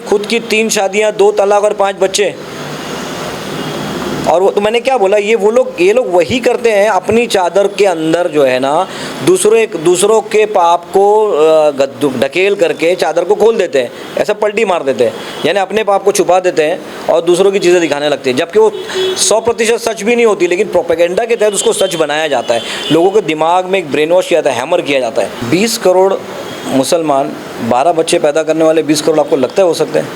खुद की 3 शादियां, 2 तलाक और 5 बच्चे। और वो तो मैंने क्या बोला, ये लोग वही करते हैं, अपनी चादर के अंदर जो है ना दूसरों के पाप को ढकेल करके चादर को खोल देते हैं, ऐसा पलटी मार देते हैं, यानी अपने पाप को छुपा देते हैं और दूसरों की चीज़ें दिखाने लगते हैं, जबकि वो 100% सच भी नहीं होती, लेकिन प्रोपेगेंडा के तहत उसको सच बनाया जाता है, लोगों के दिमाग में एक ब्रेन वॉश किया जाता है, हैमर किया जाता है। 20 करोड़ मुसलमान, 12 बच्चे पैदा करने वाले 20 करोड़ आपको लगता है हो सकते हैं?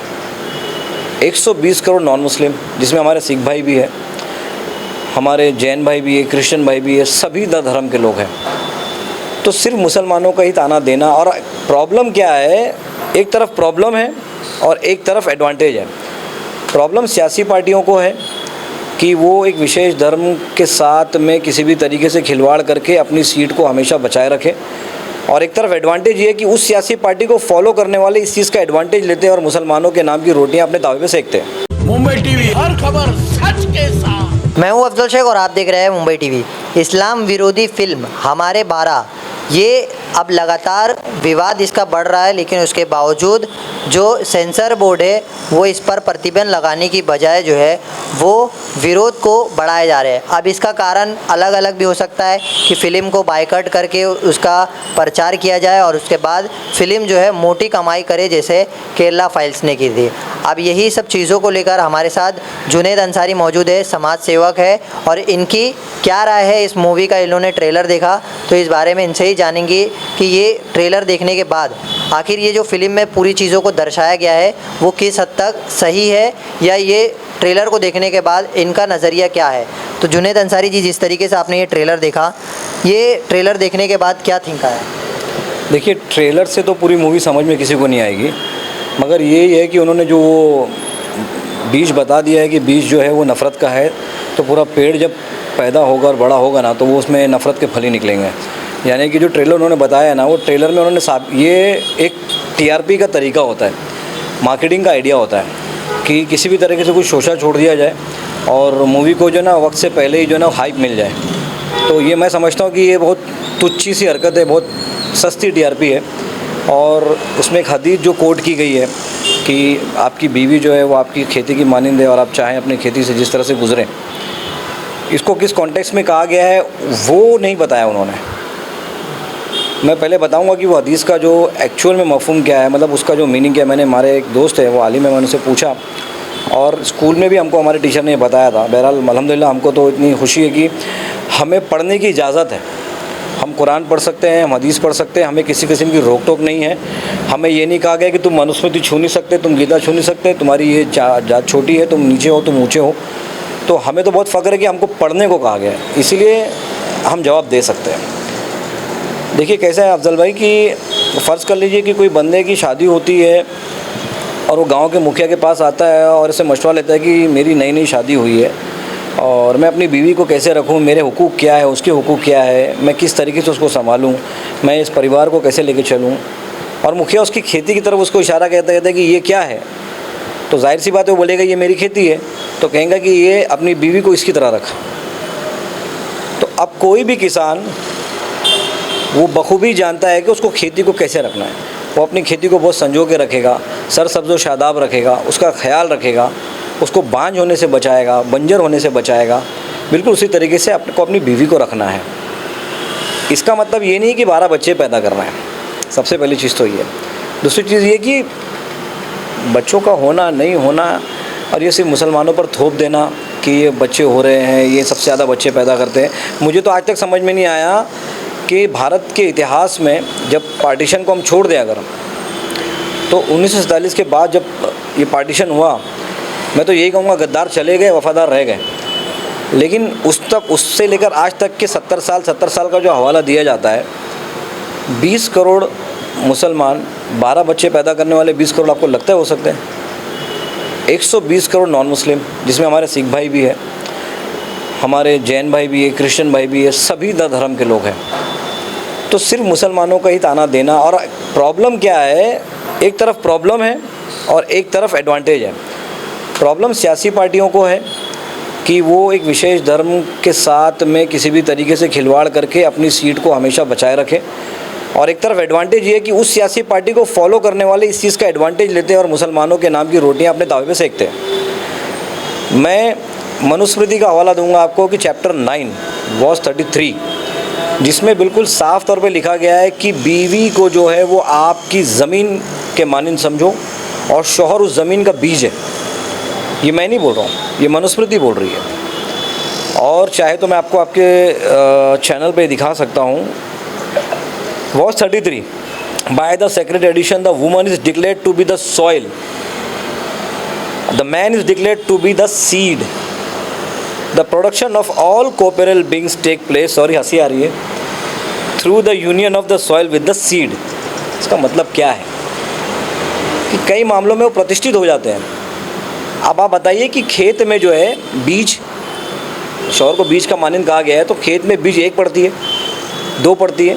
120 करोड़ नॉन मुस्लिम, जिसमें हमारे सिख भाई भी है, हमारे जैन भाई भी है, क्रिश्चियन भाई भी है, सभी धर्म के लोग हैं। तो सिर्फ मुसलमानों का ही ताना देना, और प्रॉब्लम क्या है, एक तरफ प्रॉब्लम है और एक तरफ एडवांटेज है। प्रॉब्लम सियासी पार्टियों को है कि वो एक विशेष धर्म के साथ में किसी भी तरीके से खिलवाड़ करके अपनी सीट को हमेशा बचाए रखें, और एक तरफ एडवांटेज ये है कि उस सियासी पार्टी को फॉलो करने वाले इस चीज़ का एडवांटेज लेते हैं और मुसलमानों के नाम की रोटियां अपने तावे पे सेकते हैं। मुंबई टीवी, हर खबर सच के साथ। मैं हूं अफजल शेख और आप देख रहे हैं मुंबई टीवी। इस्लाम विरोधी फिल्म हमारे 12, ये अब लगातार विवाद इसका बढ़ रहा है, लेकिन उसके बावजूद जो सेंसर बोर्ड है वो इस पर प्रतिबंध लगाने की बजाय जो है वो विरोध को बढ़ाए जा रहे हैं। अब इसका कारण अलग अलग भी हो सकता है कि फ़िल्म को बायकॉट करके उसका प्रचार किया जाए और उसके बाद फ़िल्म जो है मोटी कमाई करे, जैसे केरला फाइल्स ने की थी। अब यही सब चीज़ों को लेकर हमारे साथ जुनैद अंसारी मौजूद है, समाज सेवक है, और इनकी क्या राय है इस मूवी का। इन्होंने ट्रेलर देखा तो इस बारे में इनसे ही जानेंगे कि ये ट्रेलर देखने के बाद आखिर ये जो फिल्म में पूरी चीज़ों को दर्शाया गया है वो किस हद तक सही है, या ये ट्रेलर को देखने के बाद इनका नज़रिया क्या है। तो जुनैद अंसारी जी, जिस तरीके से आपने ये ट्रेलर देखा, ये ट्रेलर देखने के बाद क्या थिंक आया? देखिए, ट्रेलर से तो पूरी मूवी समझ में किसी को नहीं आएगी, मगर ये है कि उन्होंने जो वो बीज बता दिया है कि बीज जो है वो नफ़रत का है, तो पूरा पेड़ जब पैदा होगा और बड़ा होगा ना, तो वो उसमें नफ़रत के फल ही निकलेंगे। यानी कि जो ट्रेलर उन्होंने बताया ना, वो ट्रेलर में उन्होंने ये एक टीआरपी का तरीका होता है, मार्केटिंग का आइडिया होता है कि किसी भी तरीके से कुछ शोशा छोड़ दिया जाए और मूवी को जो ना वक्त से पहले ही जो ना हाइप मिल जाए। तो ये मैं समझता हूँ कि ये बहुत तुच्छी सी हरकत है, बहुत सस्ती टीआरपी है। और उसमें एक हदीस जो कोट की गई है कि आपकी बीवी जो है वो आपकी खेती की मानिंद है और आप चाहें अपनी खेती से जिस तरह से गुजरें, इसको किस कॉन्टेक्स्ट में कहा गया है वो नहीं बताया उन्होंने। मैं पहले बताऊंगा कि वो हदीस का जो एक्चुअल में मफ़हूम क्या है, मतलब उसका जो मीनिंग क्या है। मैंने, हमारे एक दोस्त है वो आलिम है, मैंने उनसे पूछा और स्कूल में भी हमको हमारे टीचर ने बताया था। बहरहाल अल्हम्दुलिल्लाह हमको तो इतनी खुशी है कि हमें पढ़ने की इजाज़त है, हम कुरान पढ़ सकते हैं, हम हदीस पढ़ सकते हैं, हमें किसी किस्म की रोक टोक नहीं है। हमें ये नहीं कहा गया कि तुम मनुस्मृति छू नहीं सकते, तुम गीता छू नहीं सकते, तुम्हारी ये जात छोटी है, तुम नीचे हो, तुम ऊँचे हो। तो हमें तो बहुत फ़ख्र है कि हमको पढ़ने को कहा गया है, इसीलिए हम जवाब दे सकते हैं। देखिए कैसा है अफजल भाई कि फ़र्ज़ कर लीजिए कि कोई बंदे की शादी होती है और वो गांव के मुखिया के पास आता है और इससे मशवरा लेता है कि मेरी नई नई शादी हुई है और मैं अपनी बीवी को कैसे रखूं, मेरे हुकूक क्या है, उसके हुकूक क्या है, मैं किस तरीके से उसको संभालूं, मैं इस परिवार को कैसे लेके चलूं। और मुखिया उसकी खेती की तरफ उसको इशारा कहता है कि ये क्या है, तो जाहिर सी बात है वो बोलेगा ये मेरी खेती है, तो कहेंगे कि ये अपनी बीवी को इसकी तरह रखा। तो अब कोई भी किसान वो बखूबी जानता है कि उसको खेती को कैसे रखना है। वो अपनी खेती को बहुत संजो के रखेगा, सरसब्ज़ व शादाब रखेगा, उसका ख्याल रखेगा, उसको बांझ होने से बचाएगा, बंजर होने से बचाएगा। बिल्कुल उसी तरीके से आपको अपनी बीवी को रखना है। इसका मतलब ये नहीं कि 12 बच्चे पैदा करना है, सबसे पहली चीज़ तो ये। दूसरी चीज़ ये कि बच्चों का होना नहीं होना और ये सिर्फ मुसलमानों पर थोप देना कि ये बच्चे हो रहे हैं, ये सबसे ज़्यादा बच्चे पैदा करते हैं। मुझे तो आज तक समझ में नहीं आया कि भारत के इतिहास में जब पार्टीशन को हम छोड़ दें अगर, तो 1947 के बाद जब ये पार्टीशन हुआ, मैं तो यही कहूँगा गद्दार चले गए, वफ़ादार रह गए। लेकिन उससे लेकर आज तक के 70 साल का जो हवाला दिया जाता है, 20 करोड़ मुसलमान, 12 बच्चे पैदा करने वाले 20 करोड़ आपको लगता है हो सकते हैं? 120 करोड़ नॉन मुस्लिम, जिसमें हमारे सिख भाई भी है, हमारे जैन भाई भी है, क्रिश्चियन भाई भी है, सभी धर्म के लोग हैं। तो सिर्फ मुसलमानों का ही ताना देना, और प्रॉब्लम क्या है, एक तरफ प्रॉब्लम है और एक तरफ एडवांटेज है। प्रॉब्लम सियासी पार्टियों को है कि वो एक विशेष धर्म के साथ में किसी भी तरीके से खिलवाड़ करके अपनी सीट को हमेशा बचाए रखें, और एक तरफ एडवांटेज ये है कि उस सियासी पार्टी को फॉलो करने वाले इस चीज़ का एडवांटेज लेते हैं और मुसलमानों के नाम की रोटियां अपने दावे पे सेकते हैं। मैं मनुस्मृति का हवाला दूंगा आपको कि चैप्टर 9 वर्स 33, जिसमें बिल्कुल साफ तौर पे लिखा गया है कि बीवी को जो है वो आपकी ज़मीन के मानिंद समझो और शौहर उस ज़मीन का बीज है। ये मैं नहीं बोल रहा हूँ, ये मनुस्मृति बोल रही है। और चाहे तो मैं आपको आपके चैनल पे दिखा सकता हूँ। Verse 33, by the secret edition the woman is declared to be the soil, the man is declared to be the seed, the production of all corporal beings take place, sorry हंसी आ रही है, through the union of the soil with the seed. इसका मतलब क्या है कि कई मामलों में वो प्रतिष्ठित हो जाते हैं। अब आप बताइए कि खेत में जो है बीज, शौहर को बीज का मानिंद कहा गया है, तो खेत में बीज एक पड़ती है, दो पड़ती है,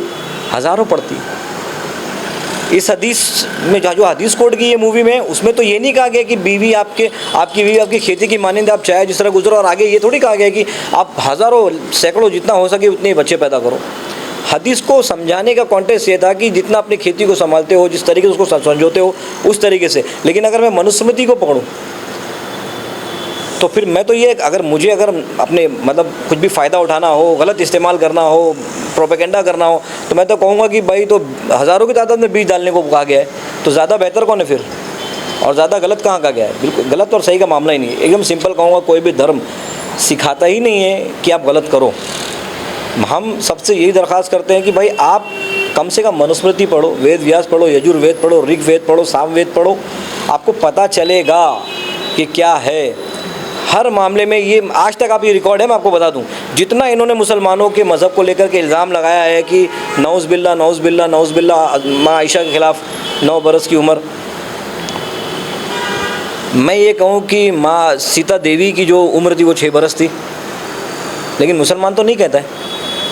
हज़ारों पड़ती है। इस हदीस में जो हदीस कोड की ये मूवी में, उसमें तो ये नहीं कहा गया कि आपकी बीवी आपकी खेती की मानिंद आप चाहे जिस तरह गुजरो, और आगे ये थोड़ी कहा गया कि आप हज़ारों सैकड़ों जितना हो सके उतने बच्चे पैदा करो। हदीस को समझाने का कॉन्टेक्स्ट ये था कि जितना अपनी खेती को संभालते हो, जिस तरीके से उसको संजोते हो उस तरीके से। लेकिन अगर मैं मनुस्मृति को पकड़ूँ तो फिर मैं तो ये, अगर अपने मतलब कुछ भी फ़ायदा उठाना हो, गलत इस्तेमाल करना हो, प्रोपेगेंडा करना हो, तो मैं तो कहूँगा कि भाई तो हज़ारों की तादाद में बीज डालने को कहा गया है, तो ज़्यादा बेहतर कौन है फिर, और ज़्यादा गलत कहाँ कहा गया है। बिल्कुल गलत और सही का मामला ही नहीं है, एकदम सिंपल कहूँगा, कोई भी धर्म सिखाता ही नहीं है कि आप गलत करो। हम सबसे यही दरख्वास्त करते हैं कि भाई आप कम से कम मनुस्मृति पढ़ो, वेद व्यास पढ़ो, यजुर्वेद पढ़ो, ऋग्वेद पढ़ो, सामवेद पढ़ो, आपको पता चलेगा कि क्या है। हर मामले में ये आज तक आप ये रिकॉर्ड है, मैं आपको बता दूं, जितना इन्होंने मुसलमानों के मज़हब को लेकर के इल्ज़ाम लगाया है कि नौज़ बिल्ला माँ आयशा के ख़िलाफ़ 9 बरस की उम्र, मैं ये कहूँ कि माँ सीता देवी की जो उम्र थी वो 6 बरस थी, लेकिन मुसलमान तो नहीं कहता है।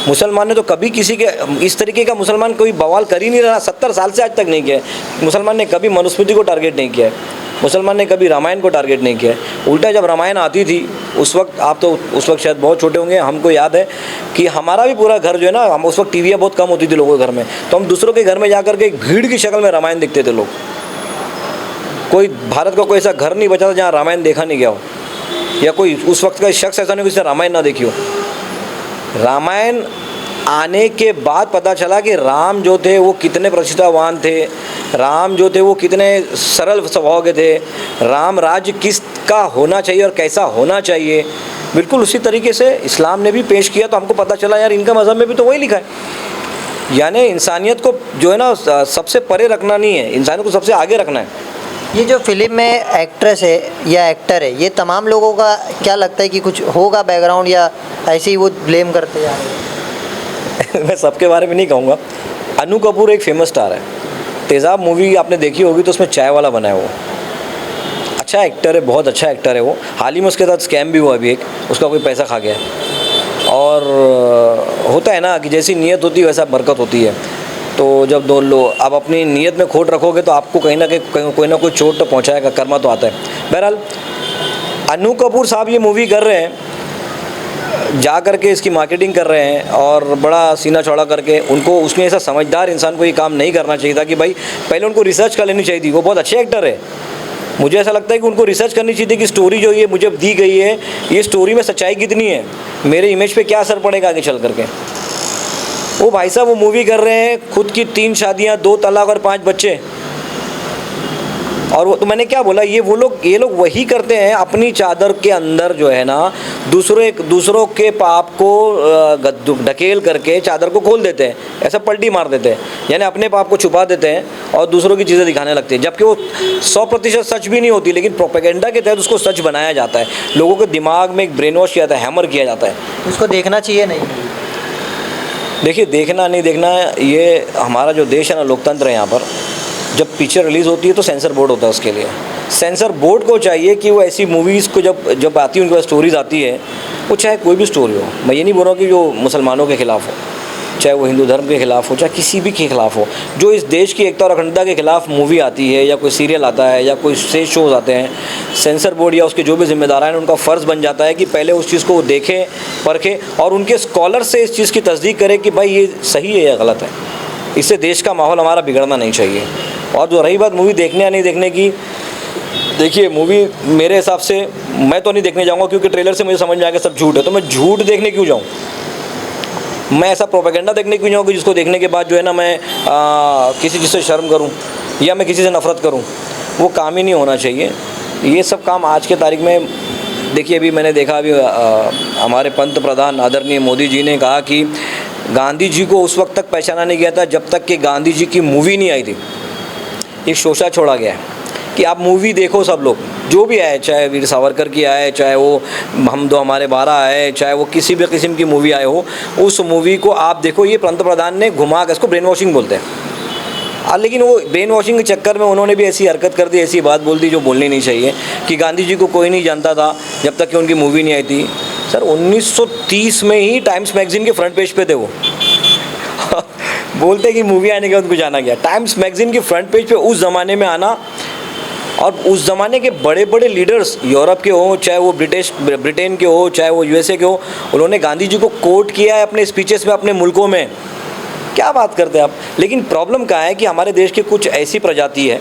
मुसलमान ने तो कभी किसी के इस तरीके का मुसलमान कोई बवाल कर ही नहीं रहा, 70 साल से आज तक नहीं किया है। मुसलमान ने कभी मनुस्मृति को टारगेट नहीं किया है, मुसलमान ने कभी रामायण को टारगेट नहीं किया है। उल्टा जब रामायण आती थी उस वक्त, आप तो उस वक्त शायद बहुत छोटे होंगे, हमको याद है कि हमारा भी पूरा घर जो है ना, हम उस वक्त टीवियाँ बहुत कम होती थी लोगों के घर में, तो हम दूसरों के घर में जा कर के एक भीड़ की शक्ल में रामायण देखते थे लोग। कोई भारत का कोई ऐसा घर नहीं बचा था जहाँ रामायण देखा नहीं गया हो, या कोई उस वक्त का शख्स ऐसा नहीं जिसने रामायण ना देखी हो। रामायण आने के बाद पता चला कि राम जो थे वो कितने प्रतिष्ठावान थे, राम जो थे वो कितने सरल स्वभाव के थे, राम राज्य किसका होना चाहिए और कैसा होना चाहिए, बिल्कुल उसी तरीके से इस्लाम ने भी पेश किया। तो हमको पता चला यार इनका मज़हब में भी तो वही लिखा है, यानी इंसानियत को जो है ना सबसे परे रखना नहीं है, इंसानियत को सबसे आगे रखना है। ये जो फिल्म में एक्ट्रेस है या एक्टर है, ये तमाम लोगों का क्या लगता है कि कुछ होगा बैकग्राउंड, या ऐसे ही वो ब्लेम करते जा रहे हैं? मैं सबके बारे में नहीं कहूँगा। अनु कपूर एक फेमस स्टार है, तेज़ाब मूवी आपने देखी होगी, तो उसमें चाय वाला बना है वो, अच्छा एक्टर है, बहुत अच्छा एक्टर है वो। हाल ही में उसके साथ स्कैम भी हुआ अभी एक, उसका कोई पैसा खा गया। और होता है ना कि जैसी नीयत होती है वैसा बरकत होती है। तो जब दो लोग आप अपनी नीयत में खोट रखोगे तो आपको कहीं ना कहीं कोई ना कोई चोट तो पहुँचाएगा, कर्मा तो आता है। बहरहाल अनु कपूर साहब ये मूवी कर रहे हैं, जा करके इसकी मार्केटिंग कर रहे हैं और बड़ा सीना चौड़ा करके, उनको उसमें ऐसा समझदार इंसान को ये काम नहीं करना चाहिए था कि भाई पहले उनको रिसर्च कर लेनी चाहिए थी। वो बहुत अच्छे एक्टर है, मुझे ऐसा लगता है कि उनको रिसर्च करनी चाहिए थी कि स्टोरी जो ये मुझे दी गई है, ये स्टोरी में सच्चाई कितनी है, मेरे इमेज पे क्या असर पड़ेगा आगे चल करके। वो भाई साहब वो मूवी कर रहे हैं, खुद की 3 शादियाँ, 2 तलाक और 5 बच्चे, और वो तो मैंने क्या बोला, ये लोग वही करते हैं, अपनी चादर के अंदर जो है ना दूसरों के पाप को ढकेल करके चादर को खोल देते हैं, ऐसा पलटी मार देते हैं, यानी अपने पाप को छुपा देते हैं और दूसरों की चीज़ें दिखाने लगते हैं, जबकि वो 100% सच भी नहीं होती, लेकिन प्रोपेगेंडा के तहत उसको सच बनाया जाता है, लोगों के दिमाग में एक ब्रेन वॉश किया जाता है, हैमर किया जाता है। उसको देखना चाहिए नहीं? देखिए, देखना नहीं देखना, ये हमारा जो देश है ना, लोकतंत्र है, यहाँ पर जब पिक्चर रिलीज़ होती है तो सेंसर बोर्ड होता है, उसके लिए सेंसर बोर्ड को चाहिए कि वो ऐसी मूवीज़ को जब आती है, उनके पास स्टोरीज़ आती है, वो चाहे कोई भी स्टोरी हो, मैं ये नहीं बोल रहा हूँ कि जो मुसलमानों के ख़िलाफ़ हो, चाहे वो हिंदू धर्म के ख़िलाफ़ हो, चाहे किसी भी के ख़िलाफ़ हो, जो इस देश की एकता और अखंडता के ख़िलाफ़ मूवी आती है या कोई सीरियल आता है या कोई स्टेज शोज़ आते हैं, सेंसर बोर्ड या उसके जो भी जिम्मेदार हैं उनका फ़र्ज़ बन जाता है कि पहले उस चीज़ को देखें, परखें और उनके स्कॉलर से इस चीज़ की तस्दीक करें कि भाई ये सही है या गलत है। इससे देश का माहौल हमारा बिगड़ना नहीं चाहिए। और जो रही बात मूवी देखने या नहीं देखने की, देखिए मूवी मेरे हिसाब से मैं तो नहीं देखने जाऊँगा, क्योंकि ट्रेलर से मुझे समझ में आ गया सब झूठ है, तो मैं झूठ देखने क्यों जाऊँ? मैं ऐसा प्रोपेगेंडा देखने क्यों जाऊँ कि जिसको देखने के बाद जो है ना मैं किसी चीज़ से शर्म करूँ या मैं किसी से नफ़रत करूँ। वो काम ही नहीं होना चाहिए। ये सब काम आज के तारीख में, देखिए अभी मैंने देखा, अभी हमारे पंत प्रधान आदरणीय मोदी जी ने कहा कि गांधी जी को उस वक्त तक पहचाना नहीं गया था जब तक कि गांधी जी की मूवी नहीं आई थी। एक शोषा छोड़ा गया है कि आप मूवी देखो, सब लोग जो भी आए, चाहे वीर सावरकर की आए, चाहे वो हम दो हमारे 12 आए, चाहे वो किसी भी किस्म की मूवी आए हो, उस मूवी को आप देखो। ये पंत प्रधान ने घुमा कर, इसको ब्रेन वॉशिंग बोलते हैं। लेकिन वो ब्रेन वॉशिंग के चक्कर में उन्होंने भी ऐसी हरकत कर दी, ऐसी बात बोल दी जो बोलनी नहीं चाहिए, कि गांधी जी को कोई नहीं जानता था जब तक कि उनकी मूवी नहीं आई थी। सर 1930 में ही टाइम्स मैगजीन के फ्रंट पेज पे थे वो बोलते कि मूवी आने के बाद उनको जाना गया। टाइम्स मैगजीन के फ्रंट पेज पे उस ज़माने में आना, और उस ज़माने के बड़े बड़े लीडर्स यूरोप के हो, चाहे वो ब्रिटेन के हो, चाहे वो यूएसए के हो, उन्होंने गांधी जी को कोट किया है अपने स्पीचेस में अपने मुल्कों में। क्या बात करते हैं आप। लेकिन प्रॉब्लम क्या है कि हमारे देश की कुछ ऐसी प्रजाति है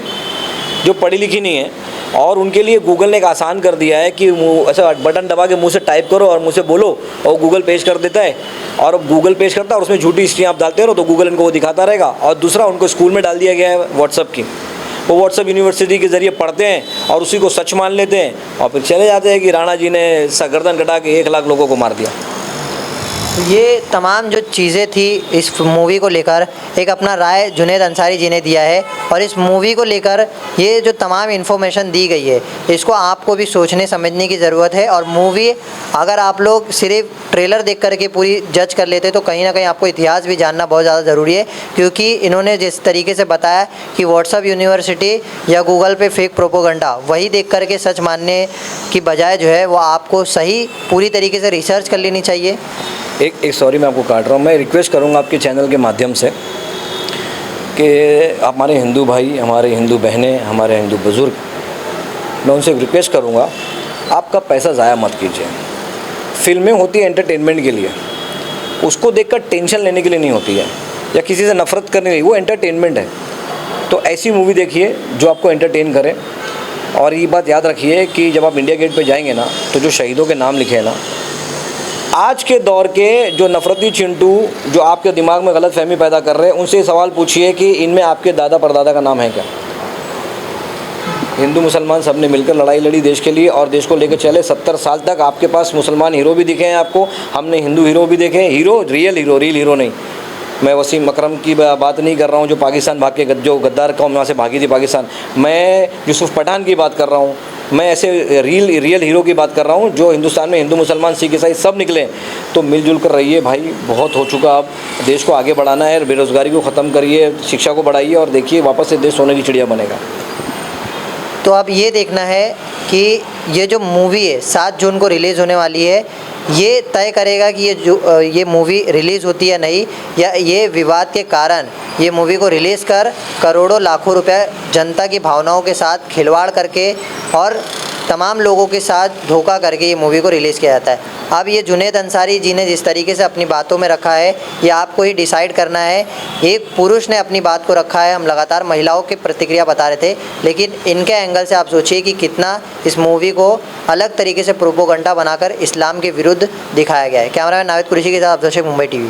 जो पढ़ी लिखी नहीं है, और उनके लिए गूगल ने एक आसान कर दिया है कि ऐसा बटन दबा के मुंह से टाइप करो और मुंह से बोलो और गूगल पेश कर देता है। और गूगल पेश करता है और उसमें झूठी हिस्ट्री आप डालते रहो तो गूगल इनको वो दिखाता रहेगा। और दूसरा, उनको स्कूल में डाल दिया गया है व्हाट्सअप की, वो व्हाट्सअप यूनिवर्सिटी के ज़रिए पढ़ते हैं और उसी को सच मान लेते हैं, और फिर चले जाते हैं कि राणा जी ने गर्दन कटा के 1 लाख लोगों को मार दिया। ये तमाम जो चीज़ें थी इस मूवी को लेकर, एक अपना राय जुनैद अंसारी जी ने दिया है, और इस मूवी को लेकर ये जो तमाम इन्फॉर्मेशन दी गई है, इसको आपको भी सोचने समझने की ज़रूरत है। और मूवी अगर आप लोग सिर्फ ट्रेलर देख करके पूरी जज कर लेते तो कहीं ना कहीं आपको इतिहास भी जानना बहुत ज़्यादा ज़रूरी है, क्योंकि इन्होंने जिस तरीके से बताया कि व्हाट्सअप यूनिवर्सिटी या गूगल पे फेक प्रोपोगंडा, वही देख करके सच मानने की बजाय जो है वो आपको सही पूरी तरीके से रिसर्च कर लेनी चाहिए। एक सॉरी मैं आपको काट रहा हूँ, मैं रिक्वेस्ट करूँगा आपके चैनल के माध्यम से कि हमारे हिंदू भाई, हमारे हिंदू बहनें, हमारे हिंदू बुज़ुर्ग, मैं उनसे रिक्वेस्ट करूँगा, आपका पैसा ज़ाया मत कीजिए। फिल्में होती हैं एंटरटेनमेंट के लिए, उसको देखकर टेंशन लेने के लिए नहीं होती है या किसी से नफ़रत करने के लिए, वो एंटरटेनमेंट है। तो ऐसी मूवी देखिए जो आपको एंटरटेन करे। और ये बात याद रखिए कि जब आप इंडिया गेट पे जाएंगे ना, तो जो शहीदों के नाम लिखे हैं ना, आज के दौर के जो नफरती चिंटू जो आपके दिमाग में गलत फहमी पैदा कर रहे हैं, उनसे सवाल पूछिए कि इनमें आपके दादा परदादा का नाम है क्या। हिंदू मुसलमान सब ने मिलकर लड़ाई लड़ी देश के लिए और देश को लेकर चले 70 साल तक। आपके पास मुसलमान हीरो भी दिखे हैं आपको, हमने हिंदू हीरो भी देखे हैं। हीरो रियल हीरो नहीं। मैं वसीम अकरम की बात नहीं कर रहा हूँ जो पाकिस्तान भाग के जो गद्दार कौम वहाँ से भागी थी पाकिस्तान। मैं यूसुफ पठान की बात कर रहा हूँ। मैं ऐसे रियल हीरो की बात कर रहा हूँ जो हिंदुस्तान में हिंदू मुसलमान सिख ईसाई सब निकले। तो मिलजुल कर रहिए भाई, बहुत हो चुका। अब देश को आगे बढ़ाना है, बेरोज़गारी को ख़त्म करिए, शिक्षा को बढ़ाइए और देखिए वापस से देश सोने की चिड़िया बनेगा। तो अब ये देखना है कि ये जो मूवी है 7 जून को रिलीज़ होने वाली है, ये तय करेगा कि ये मूवी रिलीज़ होती है नहीं, या ये विवाद के कारण ये मूवी को रिलीज़ कर करोड़ों लाखों रुपए जनता की भावनाओं के साथ खिलवाड़ करके और तमाम लोगों के साथ धोखा करके ये मूवी को रिलीज़ किया जाता है। अब ये जुनैद अंसारी जी ने जिस तरीके से अपनी बातों में रखा है, ये आपको ही डिसाइड करना है। एक पुरुष ने अपनी बात को रखा है, हम लगातार महिलाओं की प्रतिक्रिया बता रहे थे, लेकिन इनके एंगल से आप सोचिए कि कितना इस मूवी को अलग तरीके से प्रोपोगंडा बनाकर इस्लाम के विरुद्ध दिखाया गया है। कैमरामैन नावेद कुरैशी के साथ अब्दुल शेख, मुंबई टीवी।